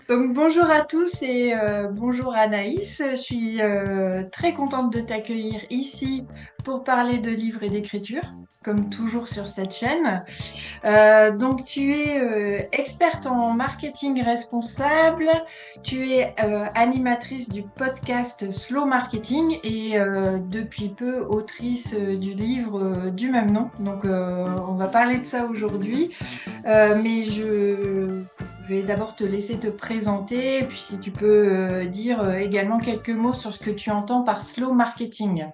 Donc bonjour à tous et bonjour Anaïs. Je suis très contente de t'accueillir ici pour parler de livres et d'écriture, comme toujours sur cette chaîne. Donc tu es experte en marketing responsable, tu es animatrice du podcast Slow Marketing et depuis peu autrice du livre du même nom. Donc on va parler de ça aujourd'hui. Mais je vais d'abord te laisser te présenter, et puis si tu peux dire également quelques mots sur ce que tu entends par slow marketing.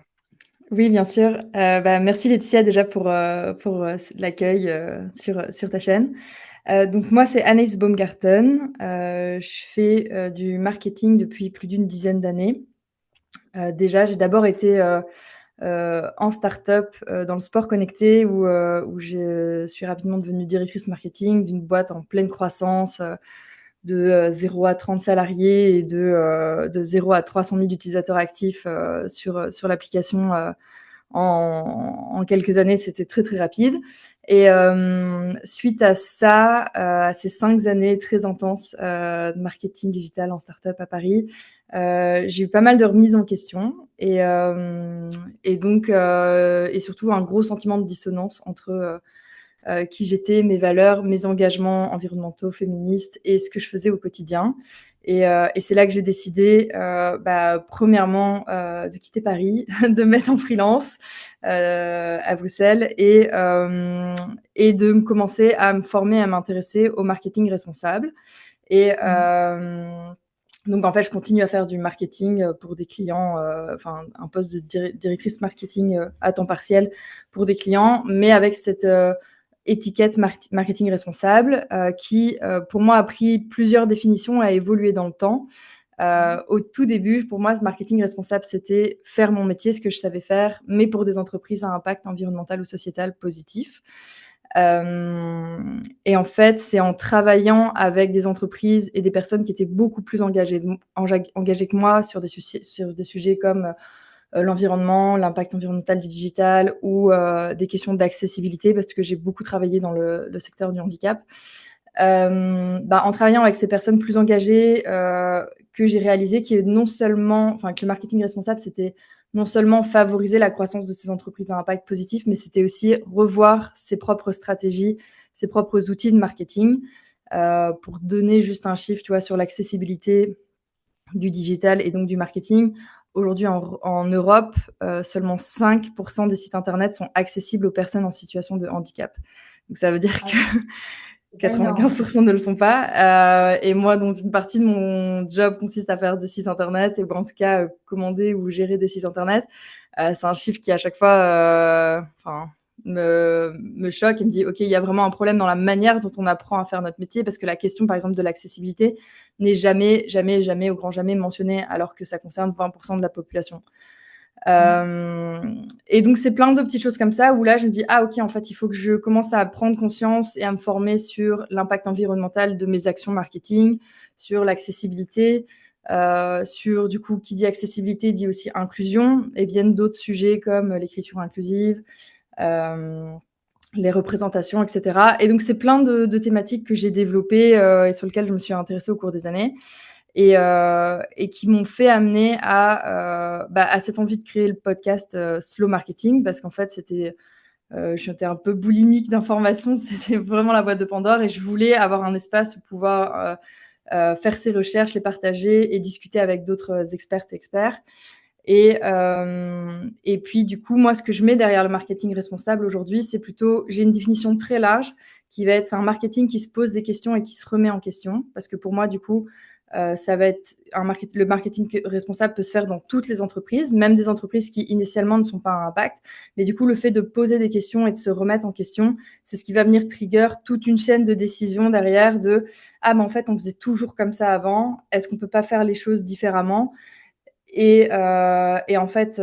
Oui, bien sûr. Merci Laetitia déjà pour l'accueil sur ta chaîne. Donc moi, c'est Anaïs Baumgarten. Je fais du marketing depuis plus d'une dizaine d'années. Déjà, j'ai d'abord été en start-up dans le sport connecté où je suis rapidement devenue directrice marketing d'une boîte en pleine croissance de 0 à 30 salariés et de 0 à 300 000 utilisateurs actifs sur l'application en quelques années, c'était très très rapide. Et suite à ça, à ces 5 années très intenses de marketing digital en startup à Paris, j'ai eu pas mal de remises en question et donc et surtout un gros sentiment de dissonance entre qui j'étais, mes valeurs, mes engagements environnementaux, féministes et ce que je faisais au quotidien. Et c'est là que j'ai décidé, premièrement, de quitter Paris, de me mettre en freelance à Bruxelles et de me commencer à me former, à m'intéresser au marketing responsable. Et donc, en fait, je continue à faire du marketing pour des clients, enfin, un poste de directrice marketing à temps partiel pour des clients, mais avec cette étiquette marketing responsable qui, pour moi, a pris plusieurs définitions, a évolué dans le temps. Au tout début, pour moi, ce marketing responsable, c'était faire mon métier, ce que je savais faire, mais pour des entreprises à impact environnemental ou sociétal positif. Et en fait, c'est en travaillant avec des entreprises et des personnes qui étaient beaucoup plus engagées que moi sur des sujets comme l'environnement, l'impact environnemental du digital ou des questions d'accessibilité, parce que j'ai beaucoup travaillé dans le secteur du handicap. En travaillant avec ces personnes plus engagées, que j'ai réalisé que non seulement, enfin, que le marketing responsable, c'était non seulement favoriser la croissance de ces entreprises à impact positif, mais c'était aussi revoir ses propres stratégies, ses propres outils de marketing. Pour donner juste un chiffre, tu vois, sur l'accessibilité du digital et donc du marketing. Aujourd'hui, en Europe, seulement 5% des sites internet sont accessibles aux personnes en situation de handicap. Donc ça veut dire Ah que oui, c'est pas énorme. 95% ne le sont pas. Et moi, donc, une partie de mon job consiste à faire des sites internet et en tout cas commander ou gérer des sites internet. C'est un chiffre qui à chaque fois, me choque et me dit, OK, il y a vraiment un problème dans la manière dont on apprend à faire notre métier, parce que la question, par exemple, de l'accessibilité n'est jamais, jamais, jamais, au grand jamais mentionnée, alors que ça concerne 20% de la population. Et donc, c'est plein de petites choses comme ça où là, je me dis, ah, OK, en fait, il faut que je commence à prendre conscience et à me former sur l'impact environnemental de mes actions marketing, sur l'accessibilité, sur, du coup, qui dit accessibilité dit aussi inclusion, et viennent d'autres sujets comme l'écriture inclusive, euh, les représentations, etc. Et donc, c'est plein de thématiques que j'ai développées et sur lesquelles je me suis intéressée au cours des années et qui m'ont fait amener à cette envie de créer le podcast Slow Marketing, parce qu'en fait, j'étais un peu boulimique d'informations, c'était vraiment la boîte de Pandore et je voulais avoir un espace où pouvoir faire ces recherches, les partager et discuter avec d'autres expertes et experts. Et puis, du coup, moi, ce que je mets derrière le marketing responsable aujourd'hui, c'est plutôt, j'ai une définition très large qui va être, c'est un marketing qui se pose des questions et qui se remet en question. Parce que pour moi, du coup, ça va être le marketing responsable peut se faire dans toutes les entreprises, même des entreprises qui initialement ne sont pas à impact. Mais du coup, le fait de poser des questions et de se remettre en question, c'est ce qui va venir trigger toute une chaîne de décisions derrière de, ah, mais en fait, on faisait toujours comme ça avant. Est-ce qu'on peut pas faire les choses différemment? Et en fait,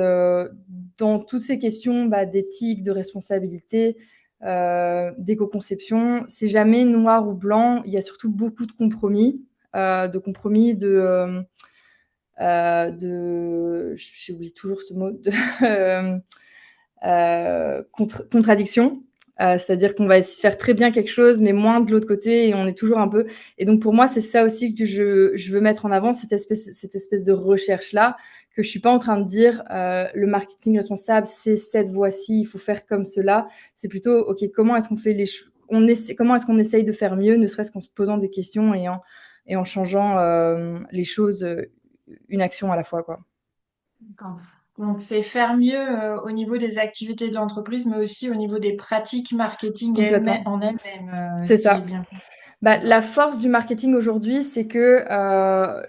dans toutes ces questions d'éthique, de responsabilité, d'éco-conception, c'est jamais noir ou blanc. Il y a surtout beaucoup de compromis, j'oublie toujours ce mot, contradiction. C'est-à-dire qu'on va essayer de faire très bien quelque chose, mais moins de l'autre côté, et on est toujours un peu. Et donc pour moi, c'est ça aussi que je veux mettre en avant, cette espèce de recherche-là, que je suis pas en train de dire le marketing responsable, c'est cette voie-ci, il faut faire comme cela. C'est plutôt, ok, comment est-ce qu'on fait comment est-ce qu'on essaye de faire mieux, ne serait-ce qu'en se posant des questions et en changeant les choses, une action à la fois, quoi. D'accord. Donc, c'est faire mieux au niveau des activités de l'entreprise, mais aussi au niveau des pratiques marketing Complètement. en elles-mêmes, C'est si j'ai ça. bien compris. Bah, la D'accord. force du marketing aujourd'hui, c'est que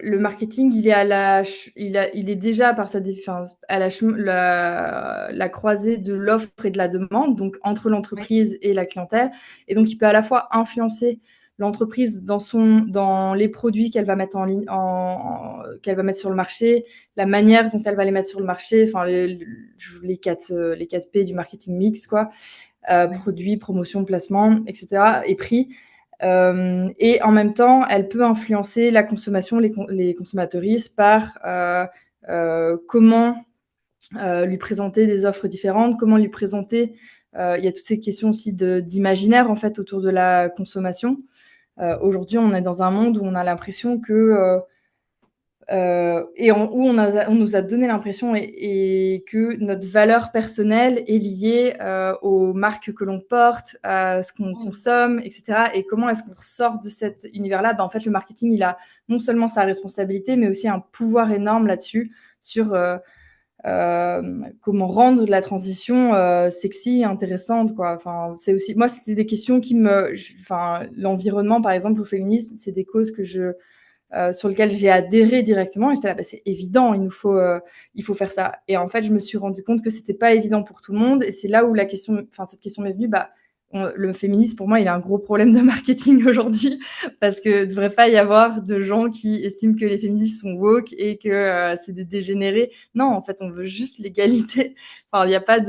le marketing, il est à il est déjà par enfin, à la croisée de l'offre et de la demande, donc entre Oui. l'entreprise et la clientèle. Et donc, il peut à la fois influencer l'entreprise dans les produits qu'elle va mettre en ligne, qu'elle va mettre sur le marché, la manière dont elle va les mettre sur le marché, enfin les 4 P du marketing mix, quoi, Oui. produits, promotion, placement, etc. et prix. Et en même temps, elle peut influencer la consommation, les consommateuristes par comment lui présenter des offres différentes, comment lui présenter. Il y a toutes ces questions aussi d'imaginaire en fait autour de la consommation. Aujourd'hui, on est dans un monde où on a l'impression que où on nous a donné l'impression et que notre valeur personnelle est liée aux marques que l'on porte, à ce qu'on Mm. consomme, etc. Et comment est-ce qu'on ressort de cet univers-là? En fait, le marketing, il a non seulement sa responsabilité, mais aussi un pouvoir énorme là-dessus sur comment rendre la transition sexy, intéressante, quoi. Enfin, c'est aussi, moi, c'était des questions enfin, l'environnement, par exemple, ou féminisme, c'est des causes sur lequel j'ai adhéré directement. Et j'étais là, bah, c'est évident, il faut faire ça. Et en fait, je me suis rendu compte que c'était pas évident pour tout le monde. Et c'est là où cette question m'est venue. Bah, le féminisme, pour moi, il a un gros problème de marketing aujourd'hui parce que devrait pas y avoir de gens qui estiment que les féministes sont woke et que c'est des dégénérés. Non, en fait, on veut juste l'égalité. Enfin, il n'y a pas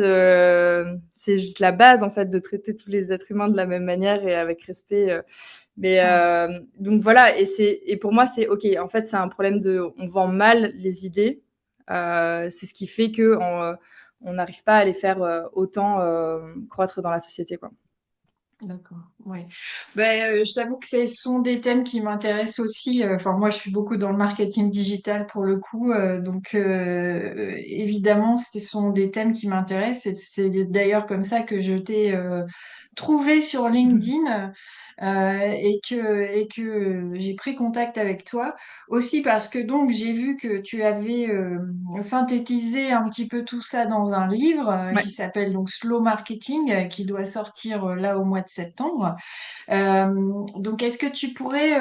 c'est juste la base, en fait, de traiter tous les êtres humains de la même manière et avec respect. Mais Mm. donc voilà, et pour moi, c'est OK. En fait, c'est un problème on vend mal les idées. C'est ce qui fait on n'arrive pas à les faire autant croître dans la société, quoi. D'accord, ouais. Ben, je t'avoue que ce sont des thèmes qui m'intéressent aussi. Enfin, moi, je suis beaucoup dans le marketing digital pour le coup, donc évidemment, ce sont des thèmes qui m'intéressent. C'est d'ailleurs comme ça que je t'ai trouvé sur LinkedIn et que j'ai pris contact avec toi. Aussi parce que donc j'ai vu que tu avais synthétisé un petit peu tout ça dans un livre Ouais. qui s'appelle donc Slow Marketing, qui doit sortir là au mois de septembre. Donc est-ce que tu pourrais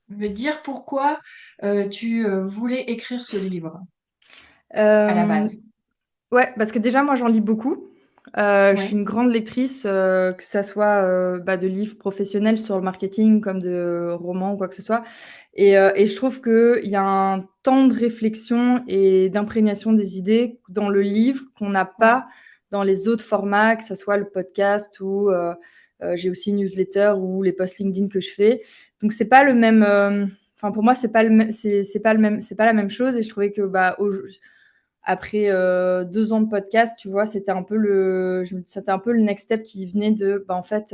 me dire pourquoi tu voulais écrire ce livre à la Euh, base? Ouais, parce que déjà, moi, j'en lis beaucoup. Je suis Oui, une grande lectrice, que ça soit bah, de livres professionnels sur le marketing, comme de romans ou quoi que ce soit. Et je trouve qu'il y a un temps de réflexion et d'imprégnation des idées dans le livre qu'on n'a oui, pas dans les autres formats, que ce soit le podcast ou j'ai aussi une newsletter ou les posts LinkedIn que je fais. Donc c'est pas le même. Enfin pour moi c'est pas c'est pas le même, c'est pas la même chose. Et je trouvais que bah après 2 ans de podcast, tu vois, c'était un peu le next step qui venait de, bah, en fait,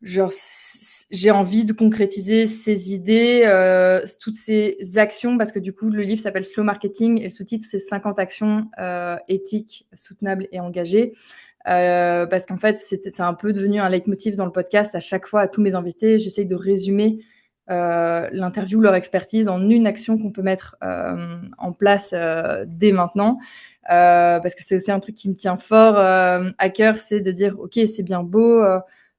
genre, j'ai envie de concrétiser ces idées, toutes ces actions, parce que du coup, le livre s'appelle Slow Marketing et le sous-titre, c'est 50 actions éthiques, soutenables et engagées. Parce qu'en fait, c'est un peu devenu un leitmotiv dans le podcast. À chaque fois, à tous mes invités, j'essaye de résumer l'interview, leur expertise en une action qu'on peut mettre en place dès maintenant. Parce que c'est aussi un truc qui me tient fort à cœur, c'est de dire, OK, c'est bien beau,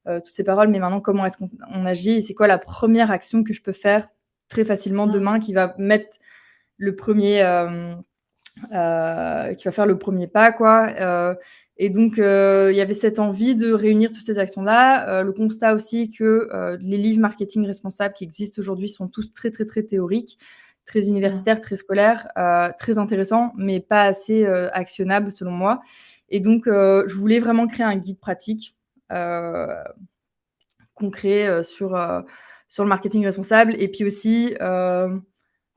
toutes ces paroles, mais maintenant, comment est-ce qu'on agit? Et c'est quoi la première action que je peux faire très facilement mm, demain qui va mettre le premier, qui va faire le premier pas, quoi. Et donc, il y avait cette envie de réunir toutes ces actions-là. Le constat aussi que les livres marketing responsables qui existent aujourd'hui sont tous très, très, très théoriques, très mm. universitaires, très scolaires, très intéressants, mais pas assez actionnables selon moi. Et donc, je voulais vraiment créer un guide pratique euh, concret sur le marketing responsable et puis aussi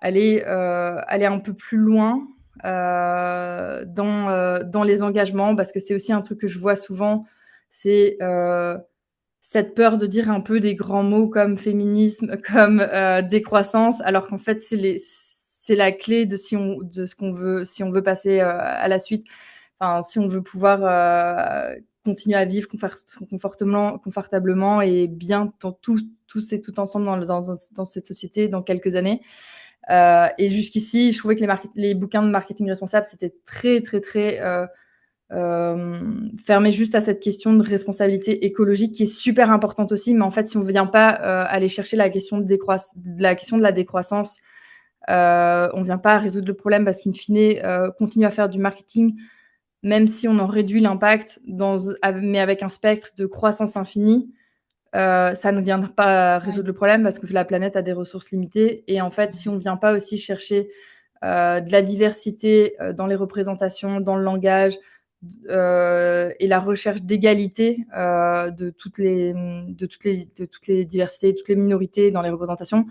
aller un peu plus loin dans les engagements, parce que c'est aussi un truc que je vois souvent, c'est cette peur de dire un peu des grands mots comme féminisme, comme décroissance, alors qu'en fait, c'est la clé de ce qu'on veut, si on veut passer à la suite. Enfin, si on veut pouvoir continuer à vivre confortablement et bien tous et tout ensemble dans cette société dans quelques années. Et jusqu'ici, je trouvais que les bouquins de marketing responsable, c'était très, très, très fermé juste à cette question de responsabilité écologique qui est super importante aussi. Mais en fait, si on ne vient pas aller chercher la question de la décroissance, on ne vient pas résoudre le problème parce qu'in fine, continuer à faire du marketing, même si on en réduit l'impact, mais avec un spectre de croissance infinie, ça ne viendra pas résoudre le problème parce que la planète a des ressources limitées. Et en fait, si on ne vient pas aussi chercher de la diversité dans les représentations, dans le langage, et la recherche d'égalité de toutes les diversités, toutes les minorités dans les représentations,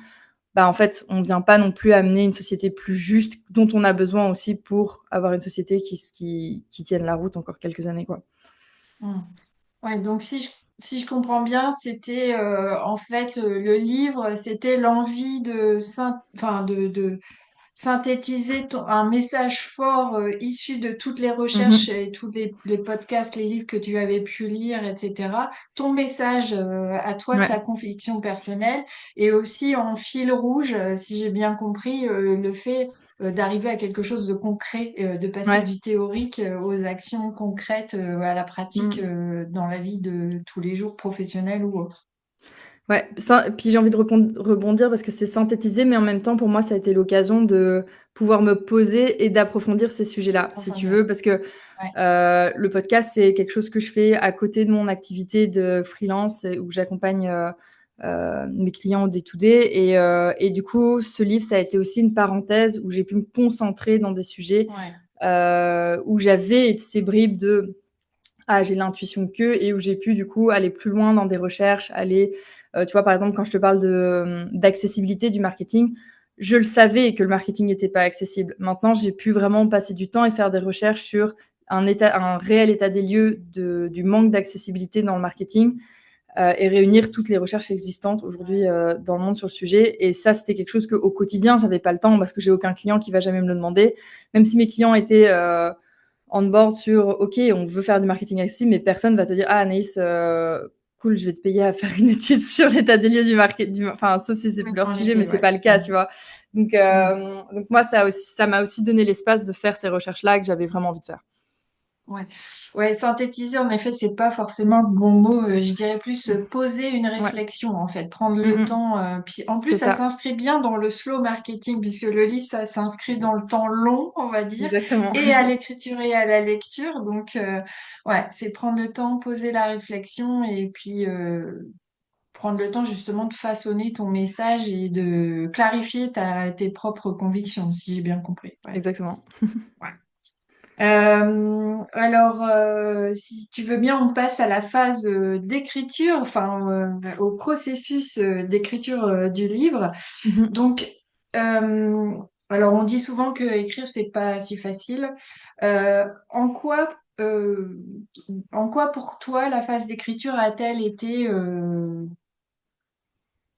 bah, en fait, on ne vient pas non plus amener une société plus juste, dont on a besoin aussi pour avoir une société qui tienne la route encore quelques années, quoi. Ouais, donc si je comprends bien, c'était en fait le livre, c'était l'envie enfin, de synthétiser un message fort issu de toutes les recherches Mhm. et tous les podcasts, les livres que tu avais pu lire, etc. Ton message à toi, ta Ouais, conviction personnelle, et aussi en fil rouge, si j'ai bien compris, le fait d'arriver à quelque chose de concret, de passer ouais. du théorique aux actions concrètes, à la pratique Mm. dans la vie de tous les jours, professionnelle ou autre. Ouais, puis j'ai envie de rebondir parce que c'est synthétisé, mais en même temps, pour moi, ça a été l'occasion de pouvoir me poser et d'approfondir ces sujets-là, si Enfin, tu bien. veux, parce que Ouais. le podcast, c'est quelque chose que je fais à côté de mon activité de freelance où j'accompagne mes clients au day-to-day. Et du coup, ce livre, ça a été aussi une parenthèse où j'ai pu me concentrer dans des sujets Ouais. où j'avais ces bribes de ah, j'ai l'intuition que, et où j'ai pu du coup aller plus loin dans des recherches, tu vois, par exemple, quand je te parle d'accessibilité du marketing, je le savais que le marketing n'était pas accessible. Maintenant, j'ai pu vraiment passer du temps et faire des recherches sur un réel état des lieux du manque d'accessibilité dans le marketing et réunir toutes les recherches existantes aujourd'hui dans le monde sur le sujet. Et ça, c'était quelque chose qu'au quotidien, j'avais pas le temps parce que j'ai aucun client qui va jamais me le demander. Même si mes clients étaient on board sur OK, on veut faire du marketing accessible, mais personne va te dire ah Anaïs, cool, je vais te payer à faire une étude sur l'état des lieux du marketing. Enfin, sauf si c'est Oui, leur en sujet, mais effet, c'est ouais. pas le cas, tu vois. Donc, Mm. donc moi, ça m'a aussi donné l'espace de faire ces recherches-là que j'avais vraiment envie de faire. Ouais. Ouais, synthétiser, en effet, c'est pas forcément le bon mot. Je dirais plus poser une Ouais, réflexion, en fait, prendre mm le -mm. temps. Puis en plus, C'est ça ça, s'inscrit bien dans le slow marketing, puisque le livre, ça s'inscrit dans le temps long, on va dire, exactement. et à l'écriture et à la lecture. Donc, ouais, c'est prendre le temps, poser la réflexion, et puis prendre le temps justement de façonner ton message et de clarifier tes propres convictions, si j'ai bien compris. Ouais. Exactement. Ouais. Alors, si tu veux bien, on passe à la phase d'écriture, enfin au processus d'écriture du livre. Mhm. Donc, euh, alors on dit souvent que écrire c'est pas si facile. Euh, en quoi, euh, en quoi pour toi la phase d'écriture a-t-elle été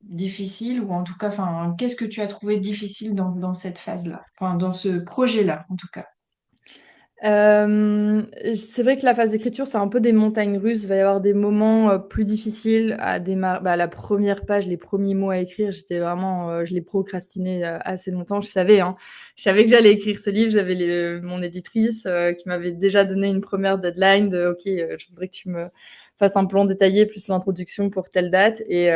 difficile ou en tout cas, enfin, qu'est-ce que tu as trouvé difficile dans cette phase-là, enfin dans ce projet-là en tout cas? C'est vrai que la phase d'écriture, c'est un peu des montagnes russes. Il va y avoir des moments, plus difficiles à démarrer. Bah, la première page, les premiers mots à écrire, j'étais vraiment, je l'ai procrastiné, assez longtemps. Je savais que j'allais écrire ce livre. J'avais mon éditrice, qui m'avait déjà donné une première deadline de: «OK, je voudrais que tu me fasses un plan détaillé plus l'introduction pour telle date». Et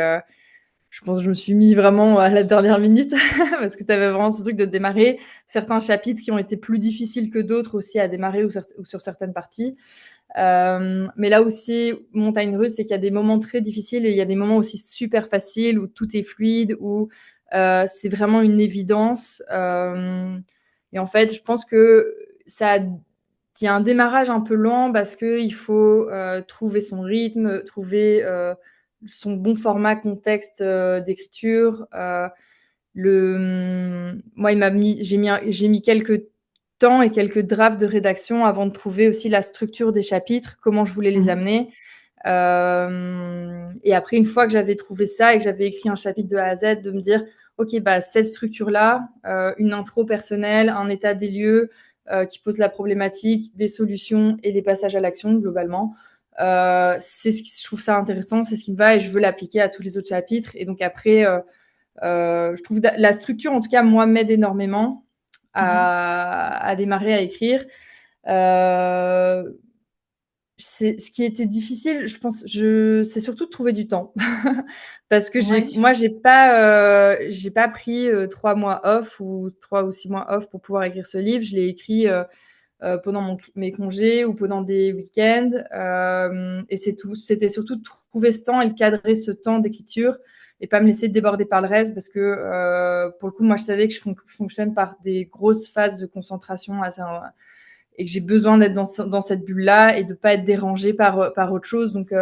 je pense que je me suis mis vraiment à la dernière minute parce que tu avais vraiment ce truc de démarrer. Certains chapitres qui ont été plus difficiles que d'autres aussi à démarrer ou sur certaines parties. Mais là aussi, montagne russe, c'est qu'il y a des moments très difficiles et il y a des moments aussi super faciles où tout est fluide, où c'est vraiment une évidence. Et en fait, je pense que il y a un démarrage un peu lent parce qu'il faut trouver son rythme, trouver son bon format contexte d'écriture. Moi, j'ai mis quelques temps et quelques drafts de rédaction avant de trouver aussi la structure des chapitres, comment je voulais les amener. Et après, une fois que j'avais trouvé ça et que j'avais écrit un chapitre de A à Z, de me dire, OK, bah, cette structure-là, une intro personnelle, un état des lieux qui pose la problématique, des solutions et les passages à l'action, globalement. C'est ce qui, je trouve ça intéressant, c'est ce qui me va et je veux l'appliquer à tous les autres chapitres. Et donc après, je trouve la structure, en tout cas, moi, m'aide énormément à démarrer à écrire. Ce qui était difficile, je pense, c'est surtout de trouver du temps. Parce que Oui. moi, j'ai pas pris 3 mois off ou 3 ou 6 mois off pour pouvoir écrire ce livre. Je l'ai écrit pendant mes congés ou pendant des week-ends. Et c'est tout. C'était surtout de trouver ce temps et de cadrer ce temps d'écriture et pas me laisser déborder par le reste parce que pour le coup, moi, je savais que je fonctionne par des grosses phases de concentration et que j'ai besoin d'être dans cette bulle-là et de pas être dérangée par autre chose. Donc,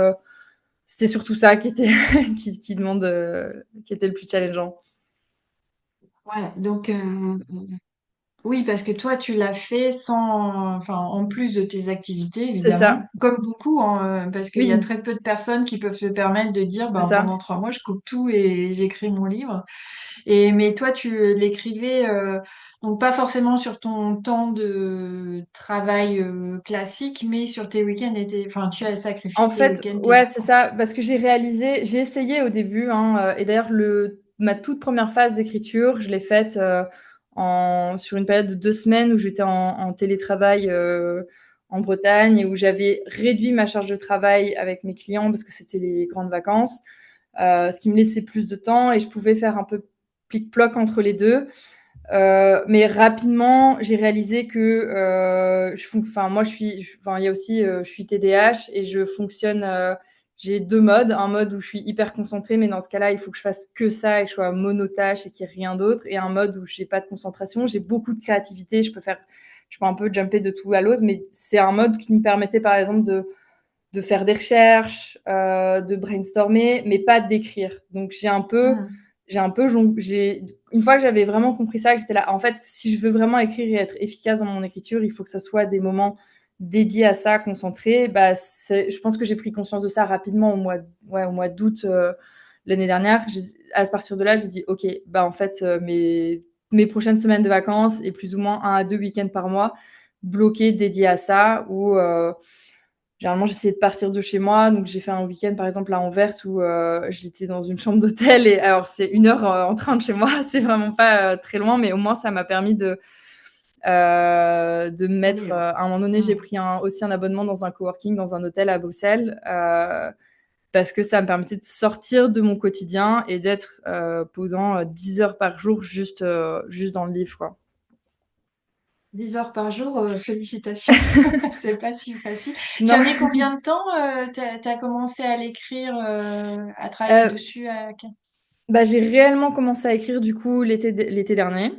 c'était surtout ça qui était, qui était le plus challengeant. Ouais, donc oui, parce que toi, tu l'as fait sans, enfin, en plus de tes activités, C'est évidemment, ça. comme beaucoup, hein, parce qu'il y a Oui, très peu de personnes qui peuvent se permettre de dire, c'est ben, ça. pendant 3 mois, je coupe tout et j'écris mon livre. Et mais toi, tu l'écrivais donc pas forcément sur ton temps de travail classique, mais sur tes week-ends et enfin, tu as En sacrifié tes fait, week-ends, tes ouais, c'est vacances. ça, parce que j'ai essayé au début, hein, et d'ailleurs, ma toute première phase d'écriture, je l'ai faite sur une période de 2 semaines où j'étais en télétravail en Bretagne et où j'avais réduit ma charge de travail avec mes clients parce que c'était les grandes vacances, ce qui me laissait plus de temps et je pouvais faire un peu plic-ploc entre les deux. Mais rapidement, j'ai réalisé que enfin moi enfin il y a aussi je suis TDAH et je fonctionne. J'ai 2 modes, un mode où je suis hyper concentrée, mais dans ce cas-là, il faut que je fasse que ça et que je sois monotâche et qu'il n'y ait rien d'autre, et un mode où j'ai pas de concentration, j'ai beaucoup de créativité, je peux un peu jumper de tout à l'autre, mais c'est un mode qui me permettait par exemple de faire des recherches, de brainstormer, mais pas d'écrire. Donc Mhm. une fois que j'avais vraiment compris ça, que j'étais là, en fait, si je veux vraiment écrire et être efficace dans mon écriture, il faut que ça soit des moments dédiés à ça, concentrés. Bah, je pense que j'ai pris conscience de ça rapidement au mois d'août l'année dernière. À partir de là, j'ai dit, OK, bah, en fait, mes prochaines semaines de vacances et plus ou moins 1 à 2 week-ends par mois bloqués dédiés à ça, où généralement, j'essayais de partir de chez moi. Donc, j'ai fait un week-end, par exemple, à Anvers où j'étais dans une chambre d'hôtel. Et alors, c'est 1 heure en train de chez moi. C'est vraiment pas très loin, mais au moins, ça m'a permis de me mettre. Oui, ouais. À un moment donné, j'ai Mhm. pris aussi un abonnement dans un coworking, dans un hôtel à Bruxelles, parce que ça me permettait de sortir de mon quotidien et d'être pendant 10 heures par jour juste dans le livre, quoi. 10 heures par jour, félicitations. C'est pas si facile. Tu as Non. mis combien de temps, t'as commencé à l'écrire, à travailler Euh, dessus Bah, j'ai réellement commencé à écrire du coup l'été dernier,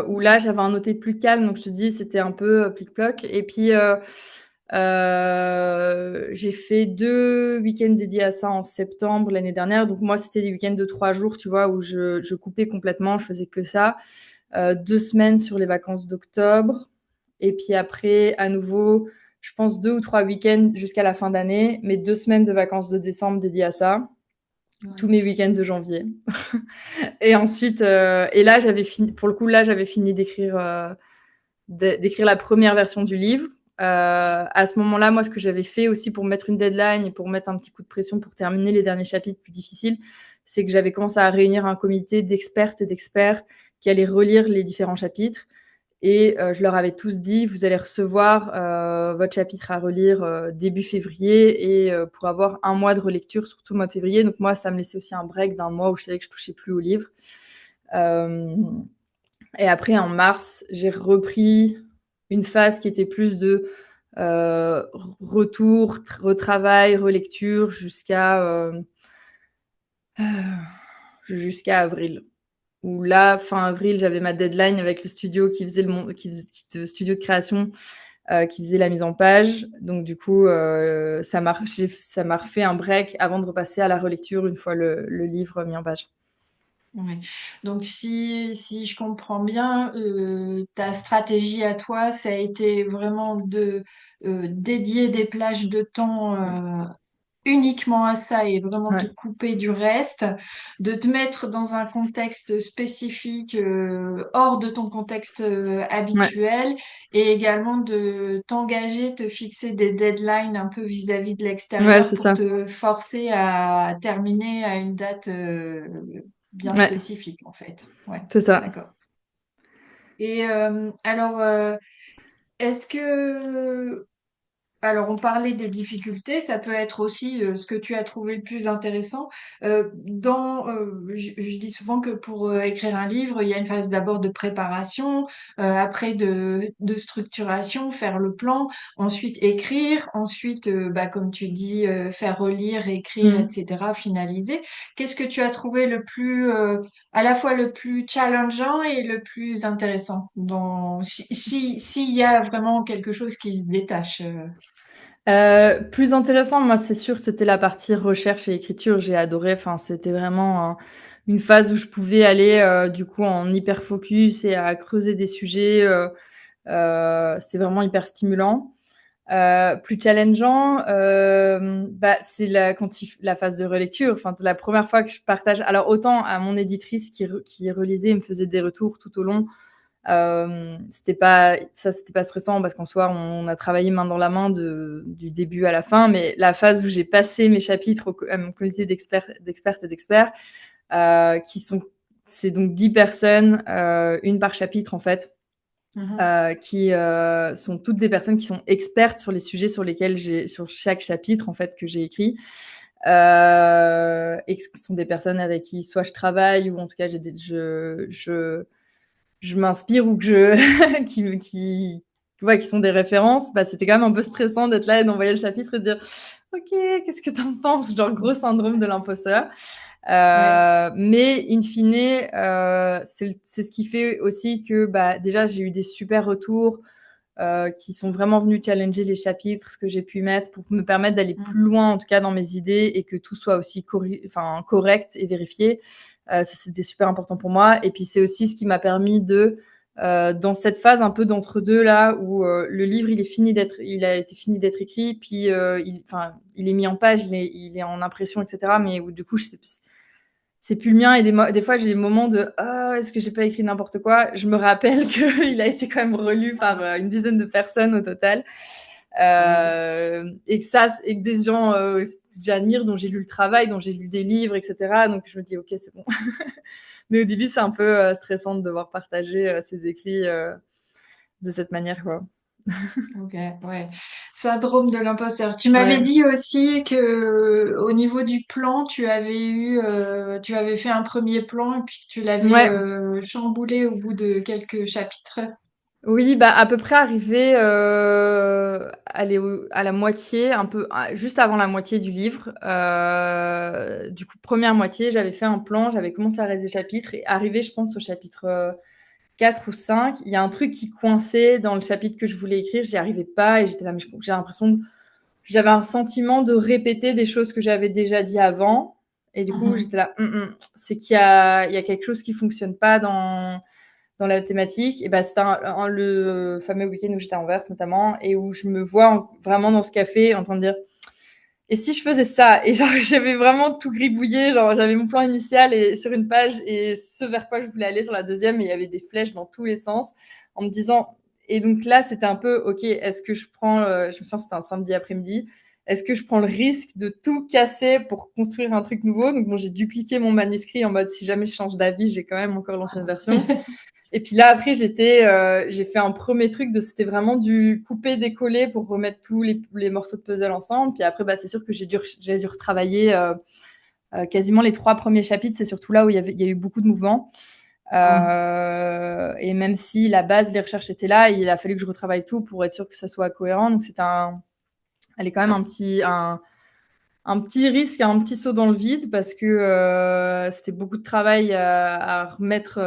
où là j'avais un été plus calme, donc je te dis c'était un peu plic-ploc. Et puis j'ai fait 2 week-ends dédiés à ça en septembre l'année dernière. Donc moi c'était des week-ends de 3 jours, tu vois, où je coupais complètement, je faisais que ça. 2 semaines sur les vacances d'octobre, et puis après à nouveau, je pense 2 ou 3 week-ends jusqu'à la fin d'année, mais 2 semaines de vacances de décembre dédiées à ça, tous Ouais. mes week-ends de janvier. Et ensuite, et là, j'avais fini, pour le coup, là, j'avais fini d'écrire la première version du livre. À ce moment-là, moi, ce que j'avais fait aussi pour mettre une deadline et pour mettre un petit coup de pression pour terminer les derniers chapitres plus difficiles, c'est que j'avais commencé à réunir un comité d'expertes et d'experts qui allaient relire les différents chapitres. Et je leur avais tous dit, vous allez recevoir votre chapitre à relire début février, et pour avoir 1 mois de relecture sur tout le mois de février. Donc moi, ça me laissait aussi un break d'1 mois où je savais que je touchais plus au livre. Euh, et après, en mars, j'ai repris une phase qui était plus de retour, retravail, relecture jusqu'à avril. Où là, fin avril, j'avais ma deadline avec le studio qui faisait le studio de création qui faisait la mise en page. Donc du coup, ça m'a refait un break avant de repasser à la relecture une fois le livre mis en page. Ouais. Donc si je comprends bien, ta stratégie à toi, ça a été vraiment de dédier des plages de temps uniquement à ça et vraiment te Ouais, couper du reste, de te mettre dans un contexte spécifique hors de ton contexte ouais, habituel et également de t'engager, te fixer des deadlines un peu vis-à-vis de ouais, l'extérieur c'est pour ça. te forcer à terminer à une date bien Ouais, spécifique en fait. Ouais, c'est ça. d'accord. Et alors, est-ce que alors, on parlait des difficultés, ça peut être aussi ce que tu as trouvé le plus intéressant. Je dis souvent que pour écrire un livre, il y a une phase d'abord de préparation, après de structuration, faire le plan, ensuite écrire, ensuite, comme tu dis, faire relire, écrire, Mm. etc., finaliser. Qu'est-ce que tu as trouvé à la fois le plus challengeant et le plus intéressant s'il y a vraiment quelque chose qui se détache? Plus intéressant, moi, c'est sûr, c'était la partie recherche et écriture. J'ai adoré. Enfin, c'était vraiment une phase où je pouvais aller du coup en hyper focus et à creuser des sujets. C'était vraiment hyper stimulant. Plus challengeant, bah, c'est la phase de relecture. Enfin, c'est la première fois que je partage. Alors autant à mon éditrice qui relisait et me faisait des retours tout au long. C'était pas stressant parce qu'en soi, on a travaillé main dans la main du début à la fin. Mais la phase où j'ai passé mes chapitres à mon comité d'expertes et d'experts, qui sont, c'est donc 10 personnes, une par chapitre en fait, Mhm. qui sont toutes des personnes qui sont expertes sur les sujets sur chaque chapitre en fait que j'ai écrit. Et ce sont des personnes avec qui soit je travaille ou en tout cas je m'inspire ou que je qui sont des références. Bah, c'était quand même un peu stressant d'être là et d'envoyer le chapitre et de dire ok, qu'est-ce que t'en penses, genre gros syndrome de l'imposteur. Ouais. Mais in fine, c'est ce qui fait aussi que bah, déjà j'ai eu des super retours qui sont vraiment venus challenger les chapitres que j'ai pu mettre pour me permettre d'aller plus Mm. loin en tout cas dans mes idées et que tout soit aussi correct et vérifié. Ça c'était super important pour moi. Et puis c'est aussi ce qui m'a permis dans cette phase un peu d'entre-deux là où le livre il a été fini d'être écrit, puis il est mis en page, il est en impression, etc. Mais où du coup c'est plus le mien et des fois j'ai des moments de est-ce que j'ai pas écrit n'importe quoi. Je me rappelle qu'il a été quand même relu par une dizaine de personnes au total. Ouais. Et que des gens que j'admire, dont j'ai lu le travail, dont j'ai lu des livres, etc. Donc je me dis ok, c'est bon. Mais au début c'est un peu stressant de devoir partager ses écrits de cette manière, quoi. Ok, ouais. Syndrome de l'imposteur. Tu m'avais Ouais. dit aussi que au niveau du plan, tu avais fait un premier plan et puis que tu l'avais Ouais. chamboulé au bout de quelques chapitres. Oui, bah, à peu près arrivé, aller à la moitié, un peu juste avant la moitié du livre. Du coup, première moitié, j'avais fait un plan, j'avais commencé à rédiger des chapitres et arrivé, je pense, au chapitre 4 ou 5, il y a un truc qui coinçait dans le chapitre que je voulais écrire, j'y arrivais pas et j'étais là, mais j'ai l'impression j'avais un sentiment de répéter des choses que j'avais déjà dit avant. Et du coup, Mhm. j'étais là, c'est il y a quelque chose qui fonctionne pas dans la thématique. Et bah, c'était le fameux week-end où j'étais à Anvers notamment et où je me vois vraiment dans ce café en train de dire et si je faisais ça et genre j'avais vraiment tout gribouillé, genre j'avais mon plan initial et sur une page et ce vers quoi je voulais aller sur la deuxième et il y avait des flèches dans tous les sens en me disant et donc là c'était un peu ok, est-ce que je prends je me souviens c'était un samedi après-midi, est-ce que je prends le risque de tout casser pour construire un truc nouveau. Donc bon, j'ai dupliqué mon manuscrit en mode si jamais je change d'avis j'ai quand même encore l'ancienne version. Et puis là, après, j'ai fait un premier truc c'était vraiment du couper-décoller pour remettre tous les morceaux de puzzle ensemble. Puis après, bah, c'est sûr que j'ai dû retravailler quasiment les 3 premiers chapitres. C'est surtout là où il y a eu beaucoup de mouvements. Mhm. Et même si la base, les recherches étaient là, il a fallu que je retravaille tout pour être sûr que ça soit cohérent. Donc elle est quand même un petit risque, un petit saut dans le vide parce que c'était beaucoup de travail à remettre.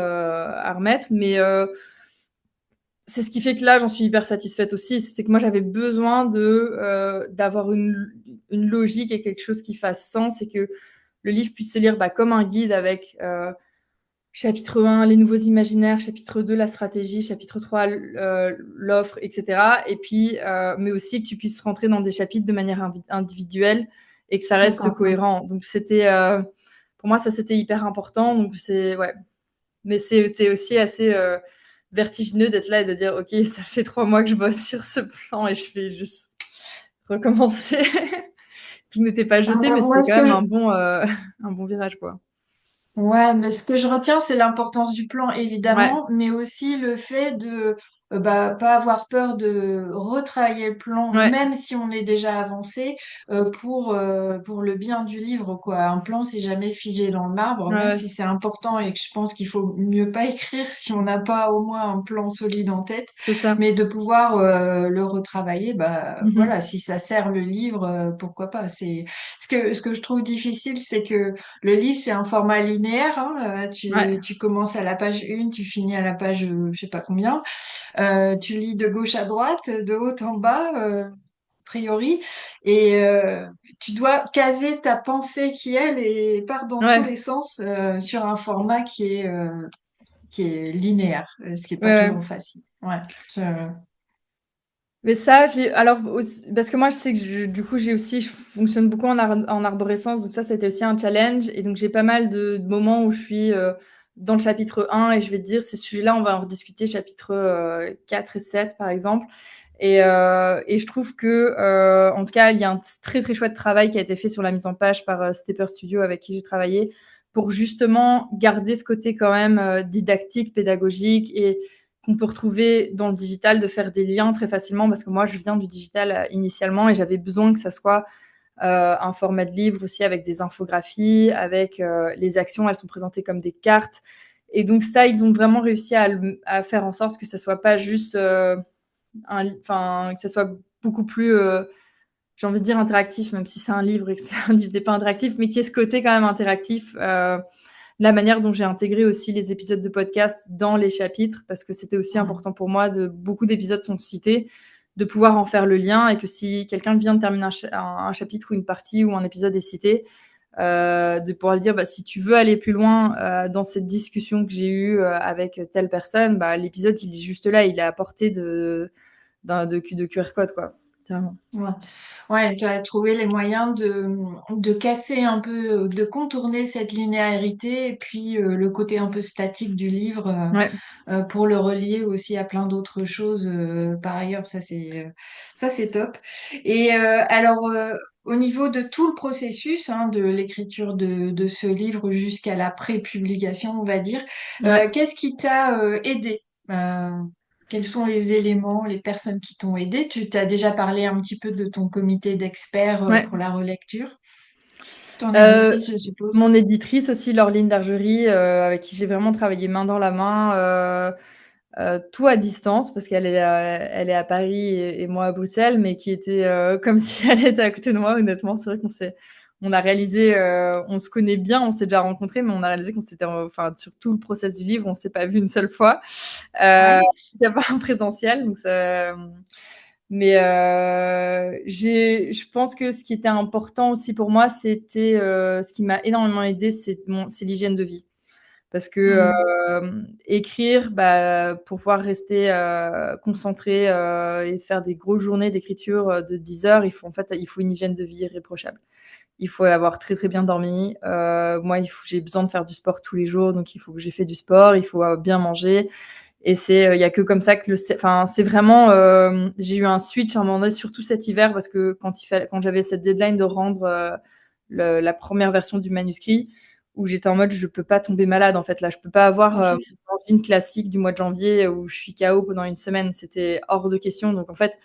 Mais c'est ce qui fait que là, j'en suis hyper satisfaite aussi. C'était que moi, j'avais besoin d'avoir une logique et quelque chose qui fasse sens et que le livre puisse se lire bah, comme un guide avec Chapitre 1, les nouveaux imaginaires, chapitre 2, la stratégie, chapitre 3, l'offre, etc. Et puis, mais aussi que tu puisses rentrer dans des chapitres de manière individuelle et que ça reste D'accord, ouais. cohérent. Donc, pour moi, ça, c'était hyper important. Donc, ouais. Mais c'était aussi assez vertigineux d'être là et de dire, OK, ça fait 3 mois que je bosse sur ce plan et je vais juste recommencer. Tout n'était pas jeté, mais Moi, c'était ce quand que même je, un bon virage, quoi. Ouais, mais ce que je retiens, c'est l'importance du plan, Ouais, évidemment, mais aussi le fait de pas avoir peur de retravailler le plan, ouais, même si on est déjà avancé, pour le bien du livre, quoi. Un plan, c'est jamais figé dans le marbre, ouais, même ouais, si c'est important et que je pense qu'il faut mieux pas écrire si on n'a pas au moins un plan solide en tête, c'est ça. mais de pouvoir le retravailler, bah Mhm. voilà, si ça sert le livre, pourquoi pas. C'est ce que je trouve difficile, c'est que le livre, c'est un format linéaire, hein. Ouais, Tu commences à la page 1, tu finis à la page je sais pas combien. Tu lis de gauche à droite, de haut en bas, a priori. Et tu dois caser ta pensée qui, elle, part dans tous ouais, les sens sur un format qui est linéaire, ce qui est ouais, pas ouais. toujours facile. Ouais. Mais ça, alors, parce que moi, je sais que du coup, je fonctionne beaucoup en arborescence, donc ça a été aussi un challenge. Et donc, j'ai pas mal de moments où je suis dans le chapitre 1 et je vais te dire, ces sujets-là, on va en rediscuter chapitre 4 et 7, par exemple. Et je trouve que, en tout cas, il y a un très, très chouette travail qui a été fait sur la mise en page par Stepper Studio avec qui j'ai travaillé pour justement garder ce côté quand même didactique, pédagogique et qu'on peut retrouver dans le digital, de faire des liens très facilement, parce que moi, je viens du digital initialement et j'avais besoin que ça soit un format de livre aussi avec des infographies, avec les actions, elles sont présentées comme des cartes. Et donc ça, ils ont vraiment réussi à faire en sorte que ça soit pas juste, que ça soit beaucoup plus, j'ai envie de dire interactif, même si c'est un livre et que c'est un livre n'est pas interactif, mais qui est ce côté quand même interactif. La manière dont j'ai intégré aussi les épisodes de podcast dans les chapitres, parce que c'était aussi important pour moi, beaucoup d'épisodes sont cités, de pouvoir en faire le lien et que si quelqu'un vient de terminer un chapitre ou une partie ou un épisode est cité, de pouvoir lui dire, bah, si tu veux aller plus loin dans cette discussion que j'ai eue avec telle personne, bah, l'épisode il est juste là, il est à portée de QR code, quoi. Clairement. Ouais, ouais, tu as trouvé les moyens de casser un peu, de contourner cette linéarité et puis le côté un peu statique du livre Ouais, pour le relier aussi à plein d'autres choses par ailleurs. Ça c'est top. Et au niveau de tout le processus de l'écriture de ce livre jusqu'à la pré-publication, on va dire, ouais, qu'est-ce qui t'a aidé? Euh, Quels sont les éléments, les personnes qui t'ont aidé? Tu t'as déjà parlé un petit peu de ton comité d'experts ouais. pour la relecture. Ton Euh, éditrice, je suppose. Mon éditrice aussi, Laureline Dargerie, avec qui j'ai vraiment travaillé main dans la main, tout à distance, parce elle est à Paris et moi à Bruxelles, mais qui était comme si elle était à côté de moi, honnêtement. C'est vrai on a réalisé, on se connaît bien, on s'est déjà rencontrés, mais on a réalisé qu'on s'était, enfin, sur tout le process du livre, on s'est pas vu une seule fois. Ouais. Il n'y a pas un présentiel, donc ça, mais je pense que ce qui était important aussi pour moi, c'était ce qui m'a énormément aidé, c'est l'hygiène de vie. Parce que Mhm. écrire, bah, pour pouvoir rester concentré et se faire des grosses journées d'écriture de 10 heures, il faut une hygiène de vie irréprochable. Il faut avoir très très bien dormi. Moi, j'ai besoin de faire du sport tous les jours, donc il faut que j'ai fait du sport. Il faut bien manger. Et il y a que comme ça que enfin, c'est vraiment, j'ai eu un switch à un moment donné, surtout cet hiver, parce que quand j'avais cette deadline de rendre la première version du manuscrit, où j'étais en mode, je peux pas tomber malade, en fait, là, je peux pas avoir Mhm. mon angine classique du mois de janvier où je suis KO pendant une semaine, c'était hors de question. Donc, en fait,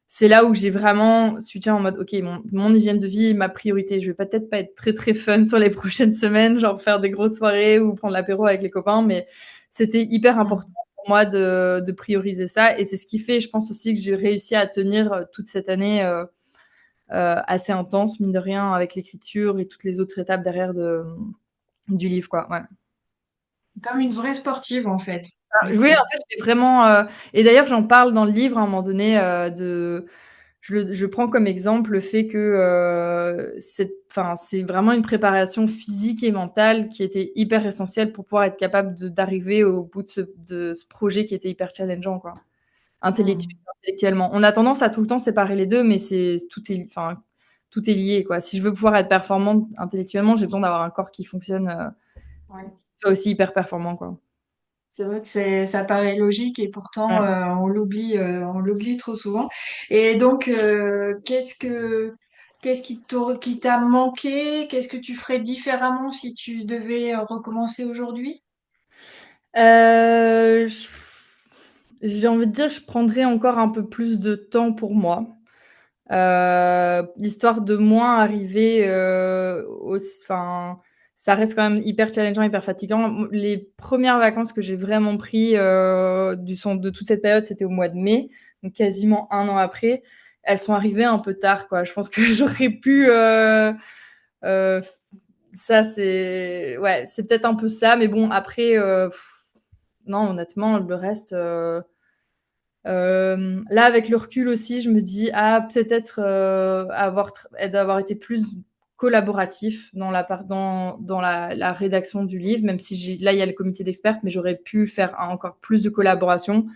c'est là où j'ai vraiment switché en mode, OK, mon hygiène de vie est ma priorité. Je vais peut-être pas être très, très fun sur les prochaines semaines, genre faire des grosses soirées ou prendre l'apéro avec les copains, mais c'était hyper important pour moi de prioriser ça. Et c'est ce qui fait, je pense aussi, que j'ai réussi à tenir toute cette année assez intense, mine de rien, avec l'écriture et toutes les autres étapes derrière du livre, quoi. Ouais. Comme une vraie sportive, en fait, du Oui, coup. en fait, j'ai vraiment. Et d'ailleurs, j'en parle dans le livre à un moment donné. je prends comme exemple le fait que c'est vraiment une préparation physique et mentale qui était hyper essentielle pour pouvoir être capable d'arriver au bout de ce projet qui était hyper challengeant, quoi. Mm. Intellectuellement. On a tendance à tout le temps séparer les deux, mais tout est lié, quoi. Si je veux pouvoir être performante intellectuellement, j'ai besoin d'avoir un corps qui fonctionne, Ouais. qui soit aussi hyper performant, quoi. C'est vrai que ça paraît logique et pourtant Ouais. on l'oublie trop souvent. Et donc qu'est-ce qui t'a manqué? Qu'est-ce que tu ferais différemment si tu devais recommencer aujourd'hui? Euh, je- j'ai envie de dire que je prendrais encore un peu plus de temps pour moi. Histoire de moins arriver enfin, ça reste quand même hyper challengeant, hyper fatigant. Les premières vacances que j'ai vraiment pris de toute cette période, c'était au mois de mai, donc quasiment un an après. Elles sont arrivées un peu tard, quoi. Je pense que j'aurais pu. Euh, Ça, c'est peut-être un peu ça, mais bon, après, non, honnêtement, le reste. Là, avec le recul aussi, je me dis, ah, peut-être d'avoir été plus collaboratif dans la rédaction du livre, même si là, il y a le comité d'experts, mais j'aurais pu faire encore plus de collaboration.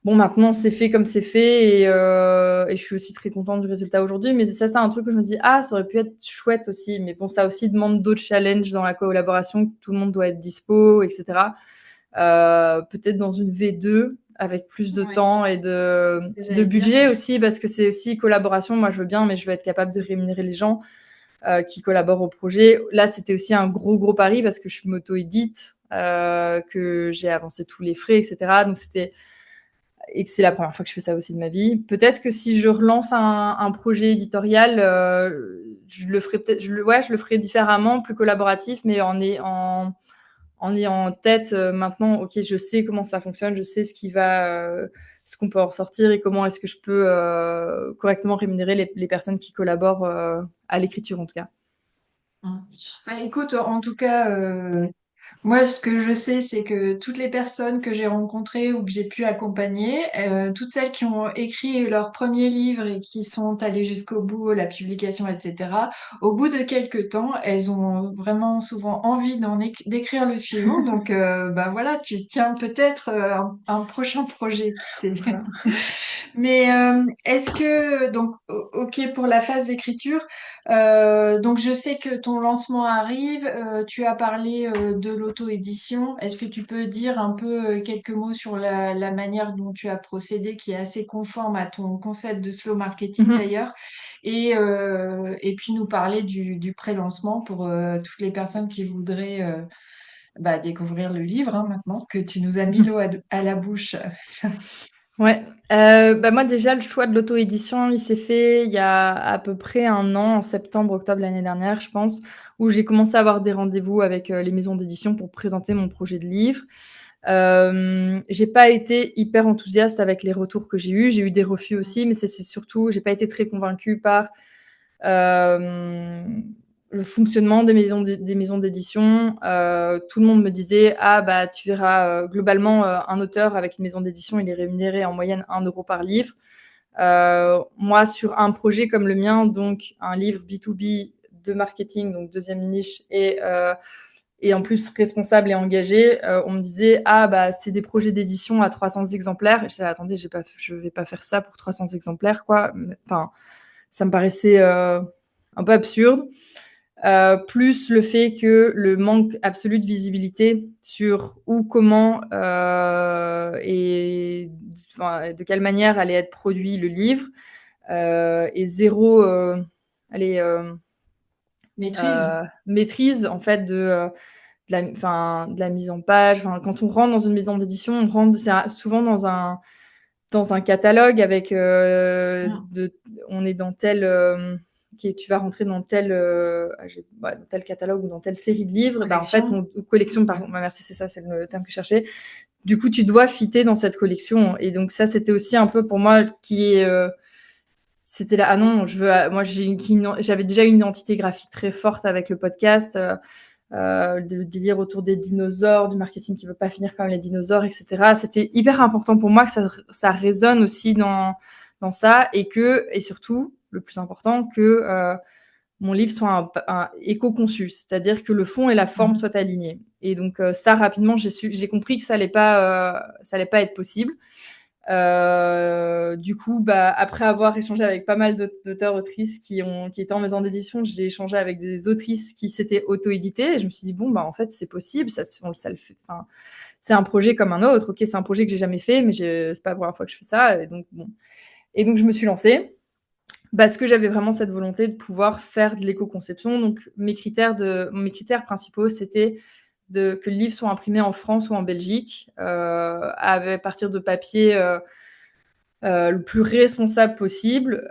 Bon, maintenant, c'est fait comme c'est fait et je suis aussi très contente du résultat aujourd'hui. Mais ça, c'est un truc que je me dis, ah, ça aurait pu être chouette aussi. Mais bon, ça aussi demande d'autres challenges dans la collaboration, que tout le monde doit être dispo, etc. Peut-être dans une V2 avec plus de Oui, temps et c'est ce que de j'allais dire. budget aussi, parce que c'est aussi collaboration. Moi, je veux bien, mais je veux être capable de rémunérer les gens qui collaborent au projet. Là, c'était aussi un gros pari parce que je m'auto-édite, que j'ai avancé tous les frais, etc. Donc, et que c'est la première fois que je fais ça aussi de ma vie. Peut-être que si je relance un projet éditorial, je le ferai peut-être, je le ferai différemment, plus collaboratif, mais en ayant en tête maintenant, ok, je sais comment ça fonctionne, je sais ce qu'on peut en ressortir et comment est-ce que je peux correctement rémunérer les personnes qui collaborent à l'écriture en tout cas. Mm. Bah, écoute, en tout cas, moi, ce que je sais, c'est que toutes les personnes que j'ai rencontrées ou que j'ai pu accompagner, toutes celles qui ont écrit leur premier livre et qui sont allées jusqu'au bout, la publication, etc., au bout de quelques temps, elles ont vraiment souvent envie d'écrire le suivant. Donc, bah voilà, tu tiens peut-être un prochain projet, qui sait. Mais est-ce que, donc, ok pour la phase d'écriture, donc je sais que ton lancement arrive, tu as parlé de l'auto-édition. Est-ce que tu peux dire un peu quelques mots sur la manière dont tu as procédé, qui est assez conforme à ton concept de slow marketing Mhm. d'ailleurs, et puis nous parler du pré-lancement pour toutes les personnes qui voudraient bah, découvrir le livre hein, maintenant que tu nous as mis l'eau à la bouche. Ouais. Bah moi déjà le choix de l'auto-édition, il s'est fait il y a à peu près un an, en septembre, octobre l'année dernière, je pense, où j'ai commencé à avoir des rendez-vous avec les maisons d'édition pour présenter mon projet de livre. J'ai pas été hyper enthousiaste avec les retours que j'ai eus. J'ai eu des refus aussi, mais c'est surtout, j'ai pas été très convaincue par euh, le fonctionnement des maisons d'édition. Tout le monde me disait, ah bah tu verras, globalement, un auteur avec une maison d'édition, il est rémunéré en moyenne 1 € par livre. Moi, sur un projet comme le mien, donc un livre B2B de marketing, donc deuxième niche, et en plus responsable et engagé, on me disait, ah bah c'est des projets d'édition à 300 exemplaires. Et je disais, attendez, je vais pas faire ça pour 300 exemplaires, quoi. Enfin, ça me paraissait un peu absurde. Plus le fait que le manque absolu de visibilité sur où, comment et enfin, de quelle manière allait être produit le livre et zéro allez, Maîtrise. maîtrise en fait de la mise en page. Enfin, quand on rentre dans une maison d'édition, on rentre souvent dans un catalogue avec on est dans tel tu vas rentrer dans tel dans tel catalogue ou dans telle série de livres. Bah, en fait, Collection. ou collection, pardon, bah, merci, c'est ça, c'est le terme que je cherchais. Du coup, tu dois fitter dans cette collection. Et donc ça, c'était aussi un peu pour moi c'était là, ah non, moi j'avais déjà une identité graphique très forte avec le podcast, le délire autour des dinosaures, du marketing qui veut pas finir comme les dinosaures, etc. C'était hyper important pour moi que ça résonne aussi dans ça et surtout, le plus important, que mon livre soit un éco-conçu, c'est-à-dire que le fond et la forme soient alignés. Et donc ça, rapidement, j'ai compris que ça allait pas être possible. Du coup, après avoir échangé avec pas mal d'auteurs, autrices qui étaient en maison d'édition, j'ai échangé avec des autrices qui s'étaient auto-éditées et je me suis dit, bon, en fait, c'est possible, ça le fait. Enfin, c'est un projet comme un autre. Ok, c'est un projet que j'ai jamais fait, mais c'est pas la première fois que je fais ça. Et donc, bon. Et donc, je me suis lancée parce que j'avais vraiment cette volonté de pouvoir faire de l'éco-conception. Donc, mes critères principaux, c'était que le livre soit imprimé en France ou en Belgique, à partir de papier le plus responsable possible.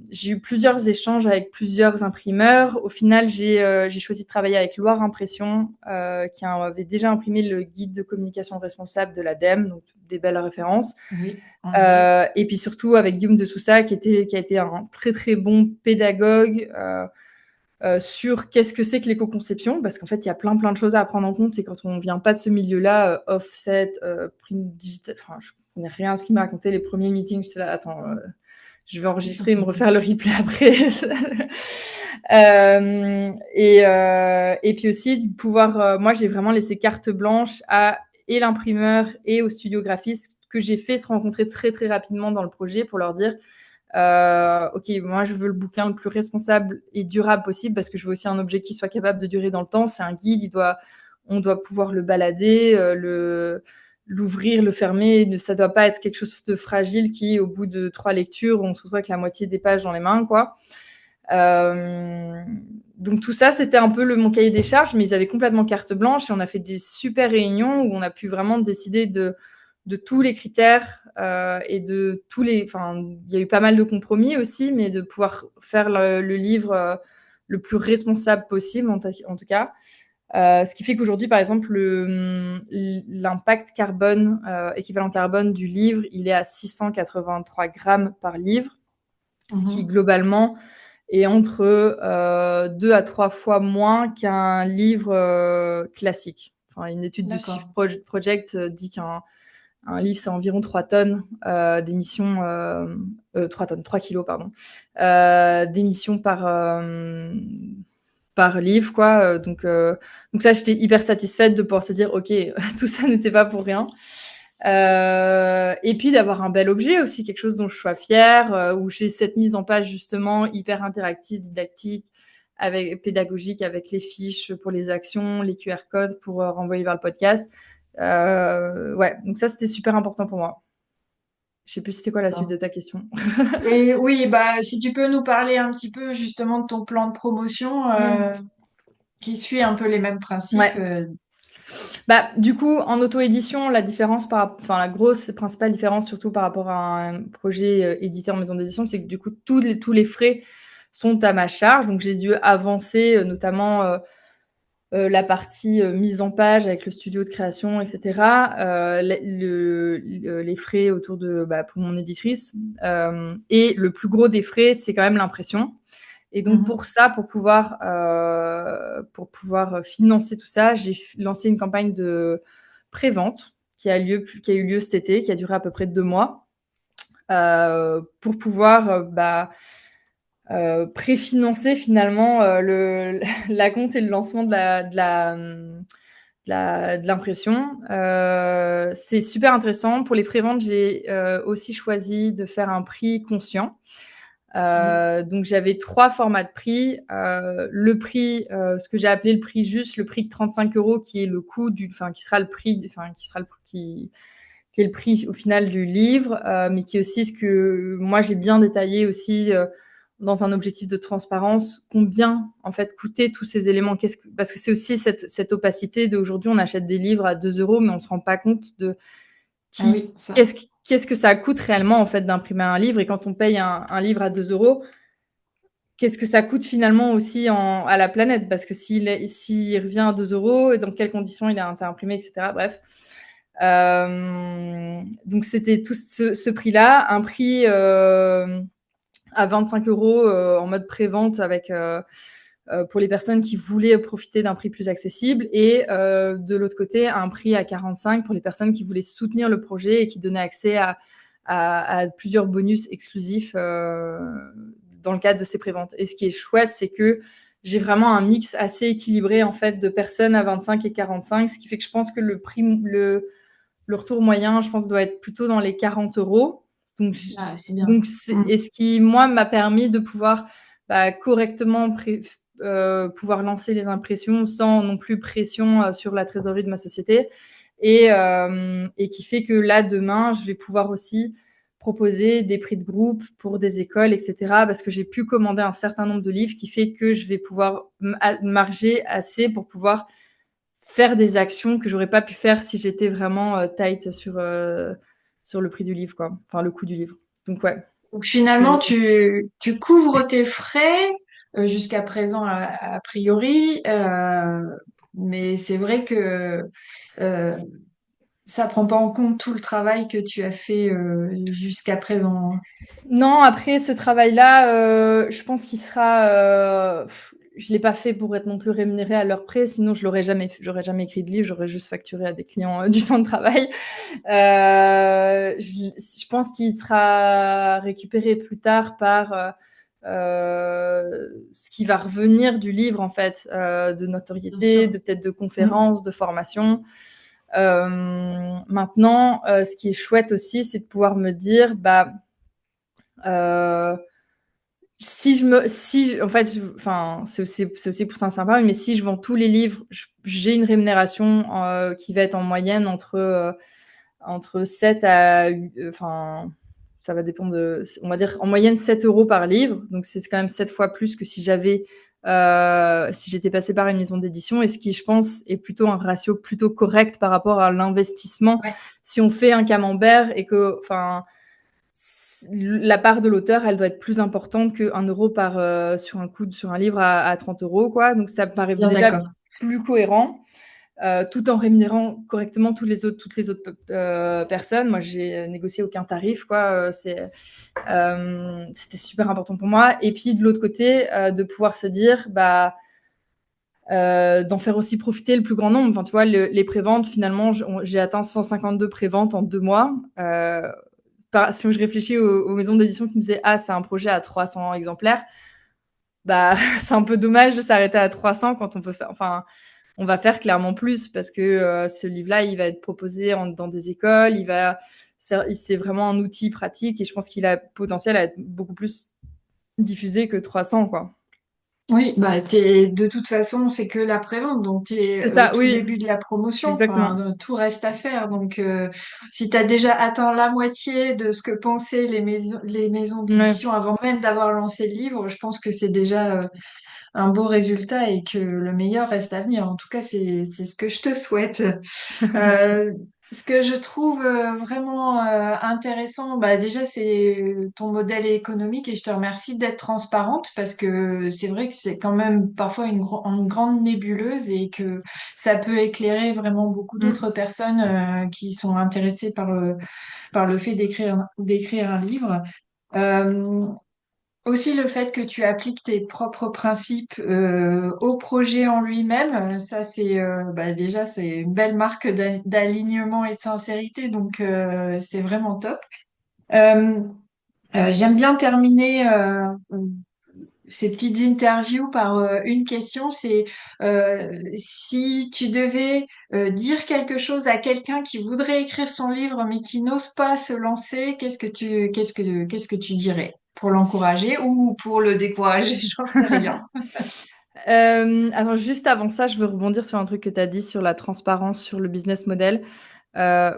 J'ai eu plusieurs échanges avec plusieurs imprimeurs. Au final, j'ai choisi de travailler avec Loire Impression, qui avait déjà imprimé le guide de communication responsable de l'ADEME, donc des belles références. Oui. Et puis surtout avec Guillaume de Sousa, qui a été un très très bon pédagogue sur qu'est-ce que c'est que l'éco-conception, parce qu'en fait, il y a plein de choses à prendre en compte. Et quand on vient pas de ce milieu-là, offset, print digital, enfin, je connais rien à ce qu'il m'a raconté. Les premiers meetings, j'étais là, attends, je vais enregistrer et me refaire le replay après. Et puis aussi, de pouvoir, moi, j'ai vraiment laissé carte blanche à et l'imprimeur et au studio graphiste que j'ai fait se rencontrer très, très rapidement dans le projet pour leur dire ok, moi je veux le bouquin le plus responsable et durable possible parce que je veux aussi un objet qui soit capable de durer dans le temps. C'est un guide, on doit pouvoir le balader, l'ouvrir, le fermer. Ça doit pas être quelque chose de fragile qui, au bout de 3 lectures, on se retrouve avec la moitié des pages dans les mains, quoi. Donc tout ça, c'était un peu mon cahier des charges, mais ils avaient complètement carte blanche et on a fait des super réunions où on a pu vraiment décider de tous les critères et de tous les. Enfin, il y a eu pas mal de compromis aussi, mais de pouvoir faire le livre le plus responsable possible, en tout cas. Ce qui fait qu'aujourd'hui, par exemple, l'impact carbone, équivalent carbone du livre, il est à 683 grammes par livre, ce qui globalement est entre 2 à 3 fois moins qu'un livre classique. Enfin, une étude de Shift Project dit qu'un livre, c'est environ 3 tonnes d'émissions, 3 kilos, pardon, d'émissions par livre, quoi. Donc ça, j'étais hyper satisfaite de pouvoir se dire, ok, tout ça n'était pas pour rien. Et puis d'avoir un bel objet aussi, quelque chose dont je sois fière, où j'ai cette mise en page justement hyper interactive, didactique, pédagogique, avec les fiches pour les actions, les QR codes pour renvoyer vers le podcast. Ouais, donc ça, c'était super important pour moi. Je sais plus c'était quoi la suite de ta question. Et oui, si tu peux nous parler un petit peu justement de ton plan de promotion qui suit un peu les mêmes principes. Ouais. Du coup, en auto-édition, la grosse et principale différence, surtout par rapport à un projet édité en maison d'édition, c'est que du coup, tous les frais sont à ma charge. Donc, j'ai dû avancer notamment la partie mise en page avec le studio de création, etc. Les frais autour de pour mon éditrice. Et le plus gros des frais, c'est quand même l'impression. Et donc pour ça, pour pouvoir financer tout ça, j'ai lancé une campagne de pré-vente qui a eu lieu cet été, qui a duré à peu près 2 mois, pour pouvoir préfinancer finalement la compte et le lancement de l'impression. C'est super intéressant. Pour les préventes, j'ai aussi choisi de faire un prix conscient. Donc j'avais 3 formats de prix. Le prix, ce que j'ai appelé le prix juste, le prix de 35 €, qui est le coût qui sera le prix, qui est le prix au final du livre, mais qui est aussi ce que moi j'ai bien détaillé aussi dans un objectif de transparence, combien en fait coûtaient tous ces éléments. Parce que c'est aussi cette opacité d'aujourd'hui, on achète des livres à 2 €, mais on se rend pas compte de qu'est-ce que ça coûte réellement en fait d'imprimer un livre. Et quand on paye un livre à 2 €, qu'est-ce que ça coûte finalement aussi à la planète? Parce que s'il revient à 2 €, et dans quelles conditions il a été imprimé, etc. Bref. Donc c'était tout ce prix-là, un prix à 25 € en mode pré-vente avec pour les personnes qui voulaient profiter d'un prix plus accessible, et de l'autre côté un prix à 45 € pour les personnes qui voulaient soutenir le projet et qui donnaient accès à à plusieurs bonus exclusifs dans le cadre de ces préventes. Et ce qui est chouette, c'est que j'ai vraiment un mix assez équilibré en fait de personnes à 25 et 45, ce qui fait que je pense que le retour moyen, je pense, doit être plutôt dans les 40 euros. Donc, c'est bien. et ce qui, moi, m'a permis de pouvoir correctement pouvoir lancer les impressions sans non plus pression sur la trésorerie de ma société. Et qui fait que là, demain, je vais pouvoir aussi proposer des prix de groupe pour des écoles, etc. Parce que j'ai pu commander un certain nombre de livres qui fait que je vais pouvoir marger assez pour pouvoir faire des actions que j'aurais pas pu faire si j'étais vraiment tight sur le prix du livre, quoi. Enfin, le coût du livre. Donc, ouais. Donc finalement, tu couvres tes frais jusqu'à présent a priori, mais c'est vrai que euh, ça prend pas en compte tout le travail que tu as fait jusqu'à présent. Non, après ce travail-là, je pense qu'il sera. Je l'ai pas fait pour être non plus rémunéré à leur prix, sinon je l'aurais jamais fait. J'aurais jamais écrit de livre, j'aurais juste facturé à des clients du temps de travail. Je pense qu'il sera récupéré plus tard par ce qui va revenir du livre en fait, de Bien notoriété, sûr. de peut-être de Mm. conférences, de formation. Maintenant, ce qui est chouette aussi, c'est de pouvoir me dire, euh, en fait, enfin, c'est aussi pour ça sympa, mais si je vends tous les livres, j'ai une rémunération qui va être en moyenne entre 7 à, enfin, ça va dépendre on va dire en moyenne 7 euros par livre. Donc, c'est quand même 7 fois plus que si si j'étais passée par une maison d'édition. Et ce qui, je pense, est plutôt un ratio plutôt correct par rapport à l'investissement. Ouais. Si on fait un camembert et que, enfin, la part de l'auteur, elle doit être plus importante que 1 euro sur un livre à 30 euros, quoi. Donc, ça me paraît Bien déjà d'accord. plus cohérent. Tout en rémunérant correctement toutes les autres personnes. Moi, j'ai négocié aucun tarif, quoi. C'était super important pour moi. Et puis de l'autre côté, de pouvoir se dire, d'en faire aussi profiter le plus grand nombre. Enfin, tu vois, les préventes, finalement, j'ai atteint 152 préventes en 2 mois. Si je réfléchis aux maisons d'édition qui me disaient, ah, c'est un projet à 300 exemplaires, c'est un peu dommage de s'arrêter à 300 quand on peut faire. Enfin, on va faire clairement plus parce que ce livre-là, il va être proposé dans des écoles, c'est vraiment un outil pratique et je pense qu'il a potentiel à être beaucoup plus diffusé que 300, quoi. Oui, de toute façon, c'est que la prévente, donc tu es C'est au ça, tout oui, début de la promotion, exactement. enfin, tout reste à faire. Donc, si tu as déjà atteint la moitié de ce que pensaient les maisons Ouais. d'édition avant même d'avoir lancé le livre, je pense que c'est déjà un beau résultat et que le meilleur reste à venir. En tout cas, c'est ce que je te souhaite. Merci. Euh, Ce que je trouve vraiment intéressant, déjà, c'est ton modèle économique et je te remercie d'être transparente parce que c'est vrai que c'est quand même parfois une grande nébuleuse et que ça peut éclairer vraiment beaucoup Mm. d'autres personnes qui sont intéressées par le fait d'écrire un livre. Euh, Aussi le fait que tu appliques tes propres principes au projet en lui-même, ça déjà c'est une belle marque d'alignement et de sincérité, donc c'est vraiment top. Euh, J'aime bien terminer ces petites interviews par une question, c'est si tu devais dire quelque chose à quelqu'un qui voudrait écrire son livre mais qui n'ose pas se lancer, qu'est-ce que tu dirais pour l'encourager ou pour le décourager, j'en sais rien. Attends, juste avant ça, je veux rebondir sur un truc que tu as dit sur la transparence, sur le business model.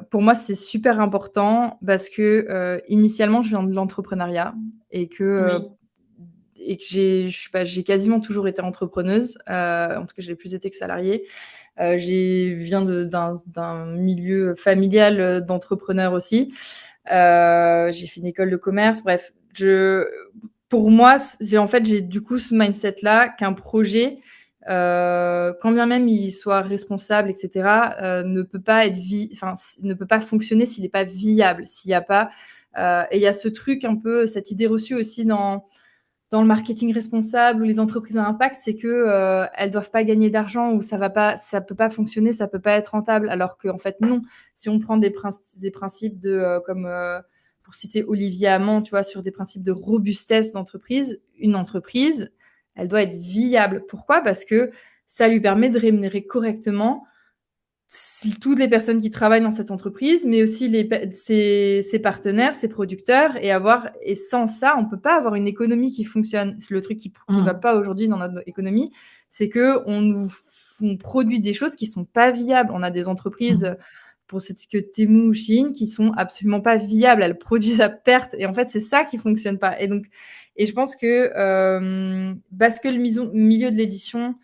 Pour moi, c'est super important parce que initialement, je viens de l'entrepreneuriat et Oui, j'ai quasiment toujours été entrepreneuse. En tout cas, je l'ai plus été que salariée. Viens d'un milieu familial d'entrepreneurs aussi. J'ai fait une école de commerce. Bref, pour moi, j'ai du coup ce mindset-là qu'un projet, quand bien même il soit responsable, etc., ne peut pas ne peut pas fonctionner s'il n'est pas viable, s'il n'y a pas. Et il y a ce truc un peu, cette idée reçue aussi dans le marketing responsable ou les entreprises à impact, c'est que elles doivent pas gagner d'argent ou ça peut pas fonctionner, ça peut pas être rentable. Alors qu'en fait non, si on prend des principes comme pour citer Olivier Hamon, tu vois, sur des principes de robustesse d'entreprise, une entreprise, elle doit être viable. Pourquoi ? Parce que ça lui permet de rémunérer correctement toutes les personnes qui travaillent dans cette entreprise, mais aussi ses partenaires, ses producteurs, et sans ça, on peut pas avoir une économie qui fonctionne. C'est le truc qui va pas aujourd'hui dans notre économie, c'est que on produit des choses qui sont pas viables. On a des entreprises, pour ce que Temu ou Shein, qui sont absolument pas viables. Elles produisent à perte, et en fait, c'est ça qui fonctionne pas. Et je pense que parce que le milieu de l'édition,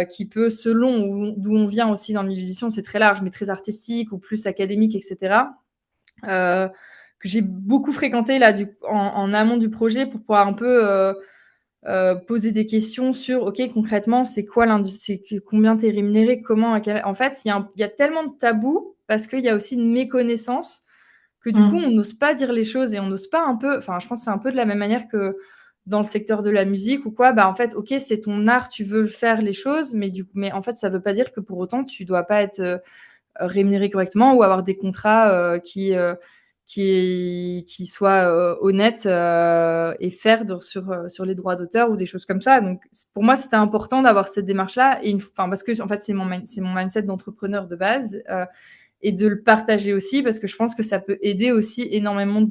qui peut, selon d'où on vient aussi dans le milieu de l'édition, c'est très large, mais très artistique ou plus académique, etc., que j'ai beaucoup fréquenté là, en amont du projet pour pouvoir un peu poser des questions sur, OK, concrètement, c'est quoi l'industrie, combien t'es rémunéré, comment, en fait, il y a tellement de tabous parce qu'il y a aussi une méconnaissance que du coup, on n'ose pas dire les choses et on n'ose pas un peu, enfin, je pense que c'est un peu de la même manière que dans le secteur de la musique ou quoi, en fait, OK, c'est ton art, tu veux faire les choses, mais en fait, ça veut pas dire que pour autant, tu dois pas être rémunéré correctement ou avoir des contrats qui soient honnêtes et faire sur les droits d'auteur ou des choses comme ça. Donc, pour moi, c'était important d'avoir cette démarche-là, parce que, en fait, c'est mon mindset d'entrepreneur de base, et de le partager aussi, parce que je pense que ça peut aider aussi énormément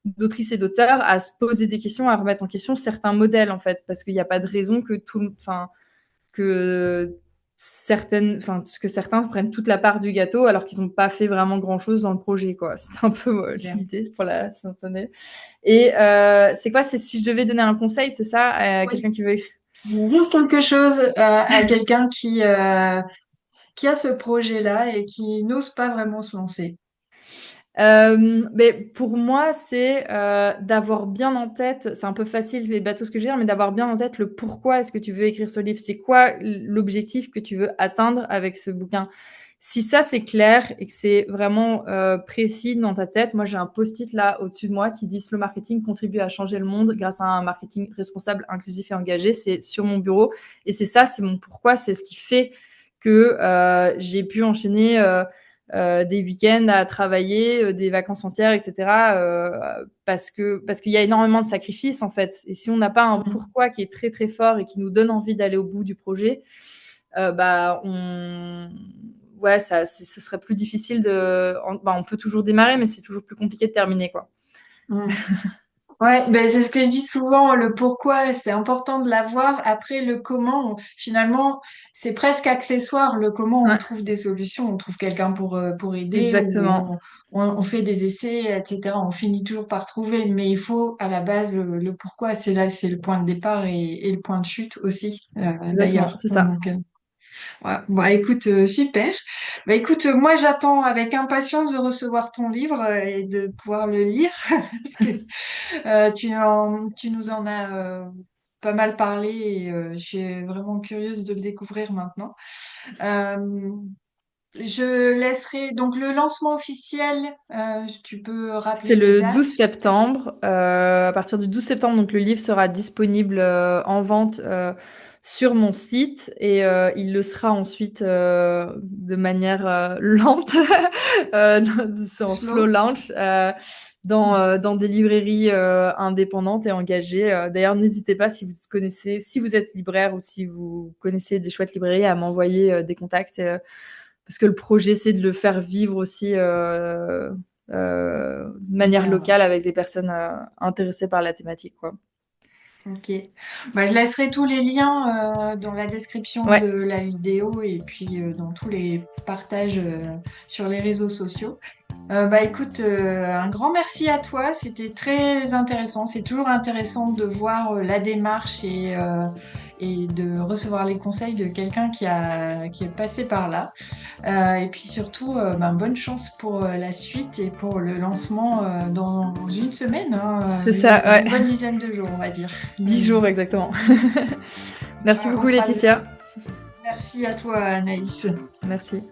d'autrices et d'auteurs à se poser des questions, à remettre en question certains modèles, en fait, parce qu'il n'y a pas de raison que certains prennent toute la part du gâteau alors qu'ils n'ont pas fait vraiment grand-chose dans le projet, quoi. C'est un peu l'idée pour la année. Et c'est quoi, c'est si je devais donner un conseil, c'est ça, à quelqu'un qui veut écrire? Juste quelque chose à quelqu'un qui a ce projet-là et qui n'ose pas vraiment se lancer. Mais pour moi, c'est d'avoir bien en tête, c'est un peu facile, c'est bateau ce que je veux dire, mais d'avoir bien en tête le pourquoi est-ce que tu veux écrire ce livre, c'est quoi l'objectif que tu veux atteindre avec ce bouquin. Si ça c'est clair et que c'est vraiment précis dans ta tête, moi j'ai un post-it là au-dessus de moi qui dit Slow Marketing contribue à changer le monde grâce à un marketing responsable, inclusif et engagé. C'est sur mon bureau et c'est ça, c'est mon pourquoi, c'est ce qui fait que j'ai pu enchaîner des week-ends à travailler, des vacances entières, etc. Parce qu'il y a énormément de sacrifices en fait. Et si on n'a pas un pourquoi qui est très très fort et qui nous donne envie d'aller au bout du projet, ça serait plus difficile on peut toujours démarrer, mais c'est toujours plus compliqué de terminer, quoi. Ouais, c'est ce que je dis souvent, le pourquoi, c'est important de l'avoir. Après, le comment, finalement, c'est presque accessoire. Le comment, on trouve des solutions, on trouve quelqu'un pour aider, Exactement. ou on fait des essais, etc. On finit toujours par trouver, mais il faut à la base le pourquoi. C'est là, c'est le point de départ et le point de chute aussi, Exactement, d'ailleurs. c'est ça. Donc, ouais. Écoute, super. Écoute, moi j'attends avec impatience de recevoir ton livre et de pouvoir le lire parce que tu nous en as pas mal parlé et je suis vraiment curieuse de le découvrir maintenant. Euh, je laisserai donc le lancement officiel. Tu peux rappeler C'est les le dates? 12 septembre. À partir du 12 septembre, donc le livre sera disponible en vente sur mon site et il le sera ensuite de manière lente, en slow Slow. launch, dans des librairies indépendantes et engagées. D'ailleurs, n'hésitez pas si vous êtes libraire ou si vous connaissez des chouettes librairies, à m'envoyer des contacts. Parce que le projet, c'est de le faire vivre aussi de manière Bien. locale avec des personnes intéressées par la thématique, quoi. Ok. Je laisserai tous les liens dans la description Ouais, de la vidéo et puis dans tous les partages sur les réseaux sociaux. Écoute, un grand merci à toi, c'était très intéressant. C'est toujours intéressant de voir la démarche et de recevoir les conseils de quelqu'un qui est passé par là. Et puis surtout, bonne chance pour la suite et pour le lancement dans une semaine, hein, c'est ça, ouais. une bonne dizaine de jours, on va dire. 10 jours exactement. Merci beaucoup, On fera Laetitia. Merci à toi, Anaïs. Merci.